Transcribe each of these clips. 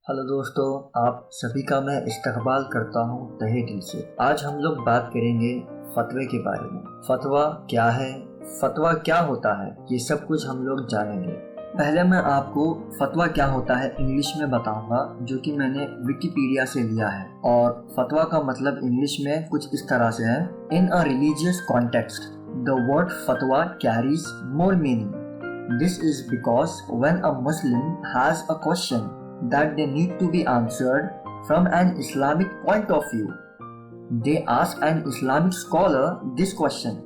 Hello दोस्तों, आप सभी का मैं इस्तकबाल करता हूँ तहे दिल से। आज हम लोग बात करेंगे फतवे के बारे में। फतवा क्या है, फतवा क्या होता है, ये सब कुछ हम लोग जानेंगे। पहले मैं आपको फतवा क्या होता है इंग्लिश में बताऊंगा, जो कि मैंने विकिपीडिया से लिया है। और फतवा का मतलब इंग्लिश में कुछ इस तरह से है: in a religious context the word fatwa carries more meaning. This is because when a Muslim has a question that they need to be answered from an Islamic point of view, they ask an Islamic scholar this question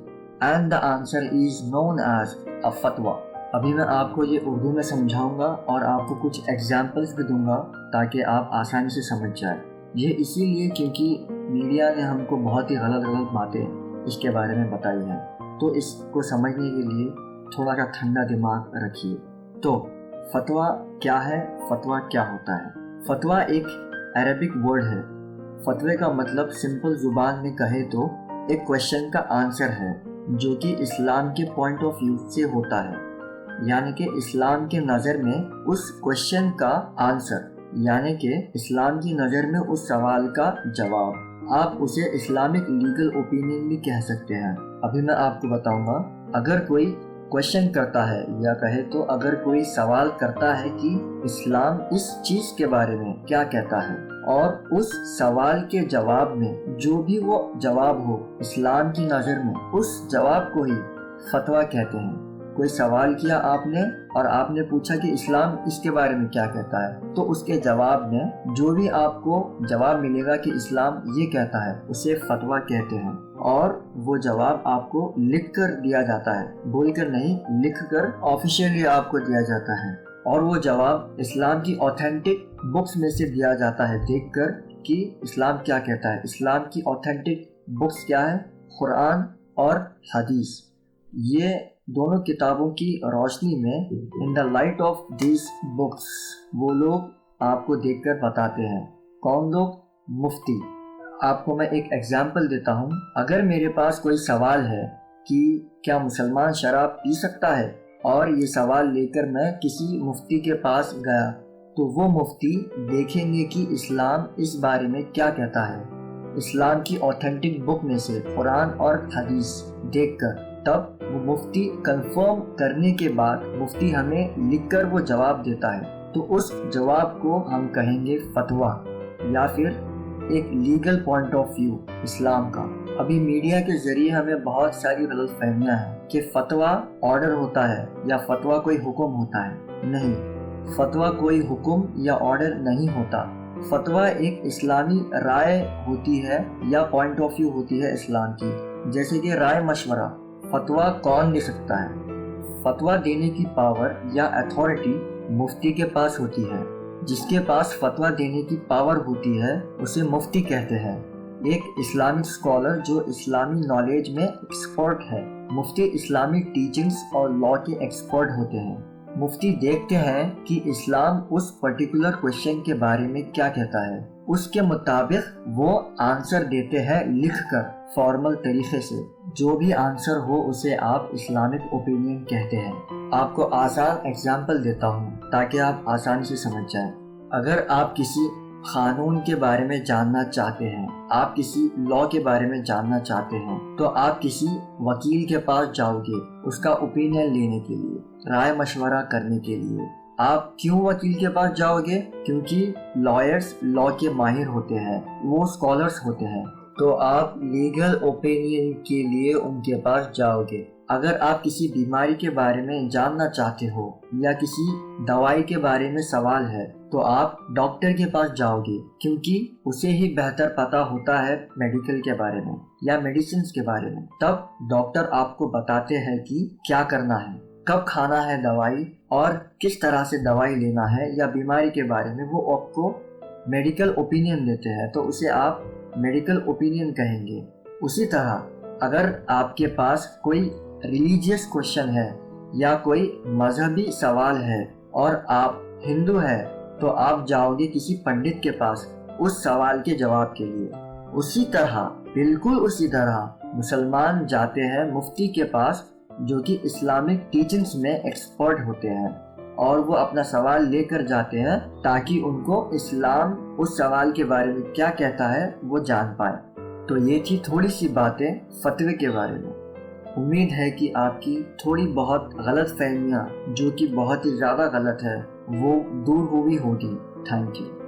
and the answer is known as a fatwa. अभी मैं आपको ये उर्दू में समझाऊंगा और आपको कुछ examples भी दूंगा ताकि आप आसानी से समझ जाए। ये इसीलिए क्योंकि मीडिया ने हमको बहुत ही गलत बातें इसके बारे में बताई हैं, तो इसको समझने के लिए थोड़ा सा ठंडा दिमाग रखिए। तो फतवा क्या है, फतवा क्या होता है? फतवा एक अरबिक वर्ड है। फतवे का मतलब सिंपल जुबान में कहे तो एक क्वेश्चन का आंसर है जो कि इस्लाम के पॉइंट ऑफ व्यू से होता है, यानी कि इस्लाम के नज़र में उस क्वेश्चन का आंसर, यानी कि इस्लाम की नज़र में उस सवाल का जवाब। आप उसे इस्लामिक लीगल ओपिनियन भी कह सकते हैं। अभी मैं आपको बताऊंगा। अगर कोई क्वेश्चन करता है या कहे तो अगर कोई सवाल करता है कि इस्लाम इस चीज़ के बारे में क्या कहता है, और उस सवाल के जवाब में जो भी वो जवाब हो इस्लाम की नज़र में, उस जवाब को ही फतवा कहते हैं। कोई सवाल किया आपने और आपने पूछा कि इस्लाम इसके बारे में क्या कहता है, तो उसके जवाब में जो भी आपको जवाब मिलेगा कि इस्लाम ये कहता है, उसे फतवा कहते हैं। और वो जवाब आपको लिख कर दिया जाता है, बोल कर नहीं, लिख कर ऑफिशियली आपको दिया जाता है। और वो जवाब इस्लाम की ऑथेंटिक बुक्स में से दिया जाता है, देखकर कि इस्लाम क्या कहता है। इस्लाम की ऑथेंटिक बुक्स क्या है? कुरान और हदीस। ये दोनों किताबों की रोशनी में, in the light of this books, वो लोग आपको देखकर बताते हैं। कौन लोग? मुफ्ती। आपको मैं एक एग्जाम्पल देता हूँ। अगर मेरे पास कोई सवाल है कि क्या मुसलमान शराब पी सकता है, और ये सवाल लेकर मैं किसी मुफ्ती के पास गया, तो वो मुफ्ती देखेंगे कि इस्लाम इस बारे में क्या कहता है, इस्लाम की ऑथेंटिक बुक में से कुरान और हदीस देखकर। तब वो मुफ्ती कंफर्म करने के बाद मुफ्ती हमें लिखकर वो जवाब देता है, तो उस जवाब को हम कहेंगे फतवा, या फिर एक लीगल पॉइंट ऑफ व्यू इस्लाम का। अभी मीडिया के जरिए हमें बहुत सारी गलतफहमियां हैं कि फतवा ऑर्डर होता है या फतवा कोई हुक्म होता है। नहीं, फतवा कोई हुक्म या ऑर्डर नहीं होता। फतवा एक इस्लामी राय होती है या पॉइंट ऑफ व्यू होती है इस्लाम की। जैसे कि राय मशवरा, फतवा कौन दे सकता है? फतवा देने की पावर या अथॉरिटी मुफ्ती के पास होती है। जिसके पास फतवा देने की पावर होती है उसे मुफ्ती कहते हैं। एक इस्लामिक स्कॉलर जो इस्लामी नॉलेज में एक्सपर्ट है। मुफ्ती इस्लामिक टीचिंग्स और लॉ के एक्सपर्ट होते हैं। मुफ्ती देखते हैं कि इस्लाम उस पर्टिकुलर क्वेश्चन के बारे में क्या कहता है, उसके मुताबिक वो आंसर देते हैं लिखकर, फॉर्मल तरीके से। जो भी आंसर हो उसे आप इस्लामिक ओपिनियन कहते हैं। आपको आसान एग्जाम्पल देता हूँ ताकि आप आसानी से समझ जाएं। अगर आप किसी कानून के बारे में जानना चाहते हैं, आप किसी लॉ के बारे में जानना चाहते हैं, तो आप किसी वकील के पास जाओगे उसका ओपिनियन लेने के लिए, राय मशवरा करने के लिए। आप क्यों वकील के पास जाओगे? क्योंकि लॉयर्स लॉ के माहिर होते हैं, वो स्कॉलर्स होते हैं, तो आप लीगल ओपिनियन के लिए उनके पास जाओगे। अगर आप किसी बीमारी के बारे में जानना चाहते हो या किसी दवाई के बारे में सवाल है, तो आप डॉक्टर के पास जाओगे, क्योंकि उसे ही बेहतर पता होता है मेडिकल के बारे में या मेडिसिन के बारे में। तब डॉक्टर आपको बताते हैं कि क्या करना है, कब खाना है दवाई और किस तरह से दवाई लेना है, या बीमारी के बारे में वो आपको मेडिकल ओपिनियन देते हैं, तो उसे आप मेडिकल ओपिनियन कहेंगे। उसी तरह अगर आपके पास कोई रिलीजियस क्वेश्चन है या कोई मजहबी सवाल है और आप हिंदू हैं, तो आप जाओगे किसी पंडित के पास उस सवाल के जवाब के लिए। उसी तरह, बिल्कुल उसी तरह मुसलमान जाते हैं मुफ्ती के पास जो कि इस्लामिक टीचिंग्स में एक्सपर्ट होते हैं। اور وہ اپنا سوال لے کر جاتے ہیں تاکہ ان کو اسلام اس سوال کے بارے میں کیا کہتا ہے وہ جان پائے۔ تو یہ تھی تھوڑی سی باتیں فتوے کے بارے میں۔ امید ہے کہ آپ کی تھوڑی بہت غلط فہمیاں جو کہ بہت ہی زیادہ غلط ہے وہ دور ہوئی ہوگی۔ Thank you.